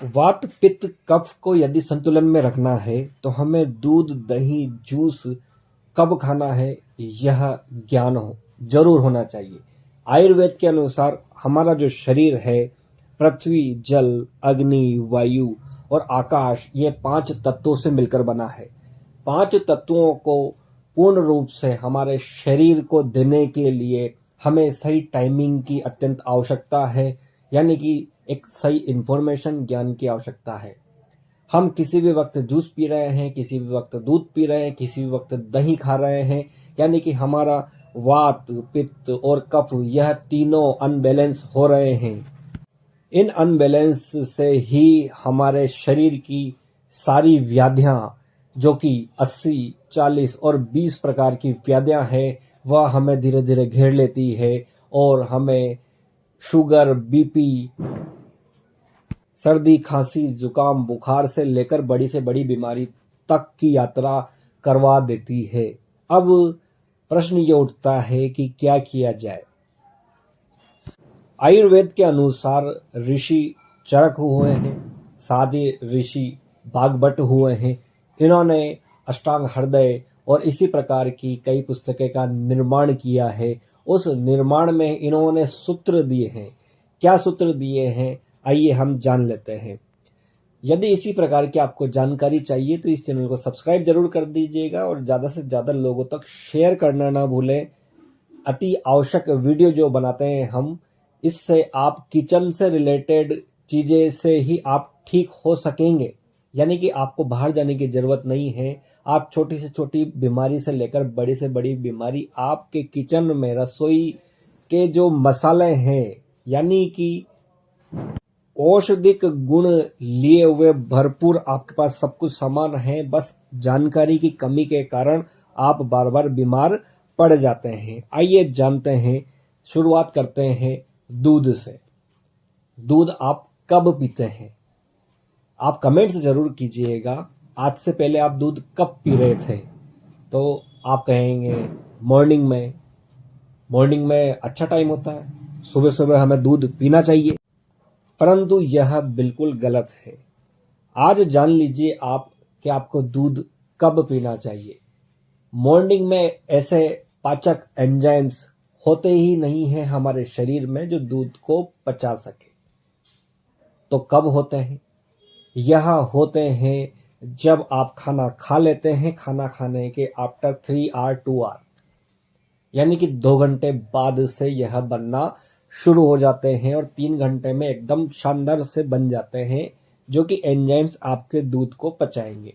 वात पित्त कफ को यदि संतुलन में रखना है तो हमें दूध दही जूस कब खाना है यह ज्ञान जरूर होना चाहिए। आयुर्वेद के अनुसार हमारा जो शरीर है पृथ्वी जल अग्नि वायु और आकाश ये 5 तत्वों से मिलकर बना है। 5 तत्वों को पूर्ण रूप से हमारे शरीर को देने के लिए हमें सही टाइमिंग की अत्यंत आवश्यकता है, यानी कि एक सही इंफॉर्मेशन ज्ञान की आवश्यकता है। हम किसी भी वक्त जूस पी रहे हैं, किसी भी वक्त दूध पी रहे हैं, किसी भी वक्त दही खा रहे हैं, यानी कि हमारा वात पित्त और कफ यह तीनों अनबैलेंस हो रहे हैं। इन अनबैलेंस से ही हमारे शरीर की सारी व्याधियां जो कि 80, 40 और 20 प्रकार की व्याधियां हैं वह हमें धीरे धीरे घेर लेती है और हमें शुगर बीपी सर्दी खांसी जुकाम बुखार से लेकर बड़ी से बड़ी बीमारी तक की यात्रा करवा देती है। अब प्रश्न ये उठता है कि क्या किया जाए। आयुर्वेद के अनुसार ऋषि चरक हुए हैं, साधे ऋषि भागवत हुए हैं। इन्होंने अष्टांग हृदय और इसी प्रकार की कई पुस्तकें का निर्माण किया है। उस निर्माण में इन्होंने सूत्र दिए हैं। क्या सूत्र दिए हैं आइए हम जान लेते हैं। यदि इसी प्रकार की आपको जानकारी चाहिए तो इस चैनल को सब्सक्राइब जरूर कर दीजिएगा और ज़्यादा से ज़्यादा लोगों तक शेयर करना ना भूलें। अति आवश्यक वीडियो जो बनाते हैं हम, इससे आप किचन से रिलेटेड चीज़ें से ही आप ठीक हो सकेंगे, यानी कि आपको बाहर जाने की ज़रूरत नहीं है। आप छोटी से छोटी बीमारी से लेकर बड़ी से बड़ी बीमारी आपके किचन में रसोई के जो मसाले हैं, यानी कि औषधिक गुण लिए हुए भरपूर आपके पास सब कुछ सामान है, बस जानकारी की कमी के कारण आप बार बार बीमार पड़ जाते हैं। आइए जानते हैं, शुरुआत करते हैं दूध से। दूध आप कब पीते हैं? आप कमेंट्स जरूर कीजिएगा। आज से पहले आप दूध कब पी रहे थे? तो आप कहेंगे मॉर्निंग में। मॉर्निंग में अच्छा टाइम होता है, सुबह सुबह हमें दूध पीना चाहिए, परंतु यह बिल्कुल गलत है। आज जान लीजिए आप कि आपको दूध कब पीना चाहिए। मॉर्निंग में ऐसे पाचक एंजाइम्स होते ही नहीं हैं हमारे शरीर में जो दूध को पचा सके। तो कब होते हैं? यह होते हैं जब आप खाना खा लेते हैं, खाना खाने के आफ्टर 3 आवर 2 आवर, यानी कि 2 घंटे बाद से यह बनना शुरू हो जाते हैं और 3 घंटे में एकदम शानदार से बन जाते हैं, जो कि एंजाइम्स आपके दूध को पचाएंगे।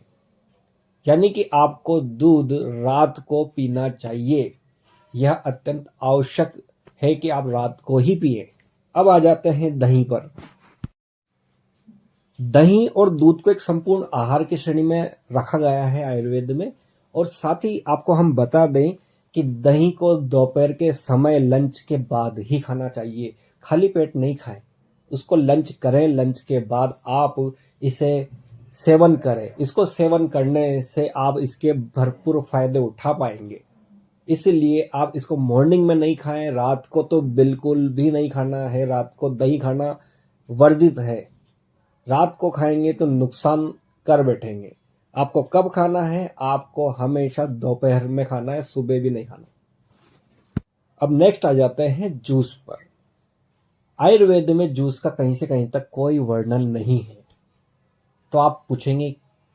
यानी कि आपको दूध रात को पीना चाहिए। यह अत्यंत आवश्यक है कि आप रात को ही पिए। अब आ जाते हैं दही पर। दही और दूध को एक संपूर्ण आहार की श्रेणी में रखा गया है आयुर्वेद में। और साथ ही आपको हम बता दें कि दही को दोपहर के समय लंच के बाद ही खाना चाहिए, खाली पेट नहीं खाएं। उसको लंच करें, लंच के बाद आप इसे सेवन करें। इसको सेवन करने से आप इसके भरपूर फायदे उठा पाएंगे। इसलिए आप इसको मॉर्निंग में नहीं खाएं, रात को तो बिल्कुल भी नहीं खाना है। रात को दही खाना वर्जित है। रात को खाएंगे तो नुकसान कर बैठेंगे। आपको कब खाना है? आपको हमेशा दोपहर में खाना है, सुबह भी नहीं खाना। अब नेक्स्ट आ जाते हैं जूस पर। आयुर्वेद में जूस का कहीं से कहीं तक कोई वर्णन नहीं है। तो आप पूछेंगे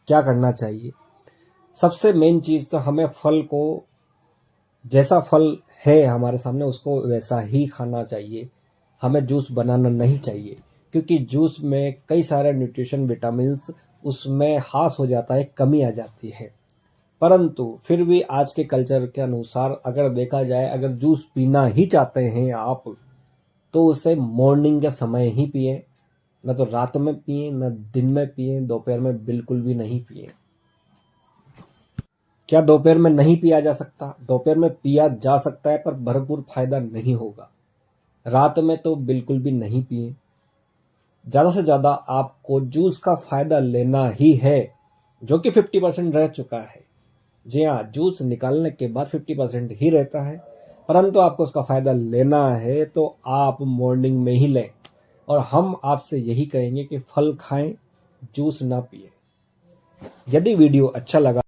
क्या करना चाहिए? सबसे मेन चीज तो हमें फल को, जैसा फल है हमारे सामने उसको वैसा ही खाना चाहिए। हमें जूस बनाना नहीं चाहिए, क्योंकि जूस में कई सारे न्यूट्रिशन विटामिन्स उसमें हास हो जाता है, कमी आ जाती है। परंतु फिर भी आज के कल्चर के अनुसार अगर देखा जाए, अगर जूस पीना ही चाहते हैं आप तो उसे मॉर्निंग के समय ही पिए, न तो रात में पिए, न दिन में पिए, दोपहर में बिल्कुल भी नहीं पिए। क्या दोपहर में नहीं पिया जा सकता? दोपहर में पिया जा सकता है, पर भरपूर फायदा नहीं होगा। रात में तो बिल्कुल भी नहीं पिए। ज़्यादा से ज़्यादा आपको जूस का फ़ायदा लेना ही है, जो कि 50% रह चुका है। जी हाँ, जूस निकालने के बाद 50% ही रहता है, परंतु आपको उसका फ़ायदा लेना है तो आप मॉर्निंग में ही लें। और हम आपसे यही कहेंगे कि फल खाएं, जूस ना पिए। यदि वीडियो अच्छा लगा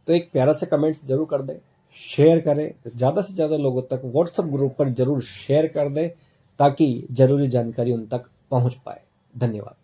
तो एक प्यारा सा कमेंट्स जरूर कर दें, शेयर करें, ज़्यादा से ज़्यादा लोगों तक व्हाट्सएप ग्रुप पर जरूर शेयर कर दें ताकि जरूरी जानकारी उन तक पहुंच पाए। धन्यवाद।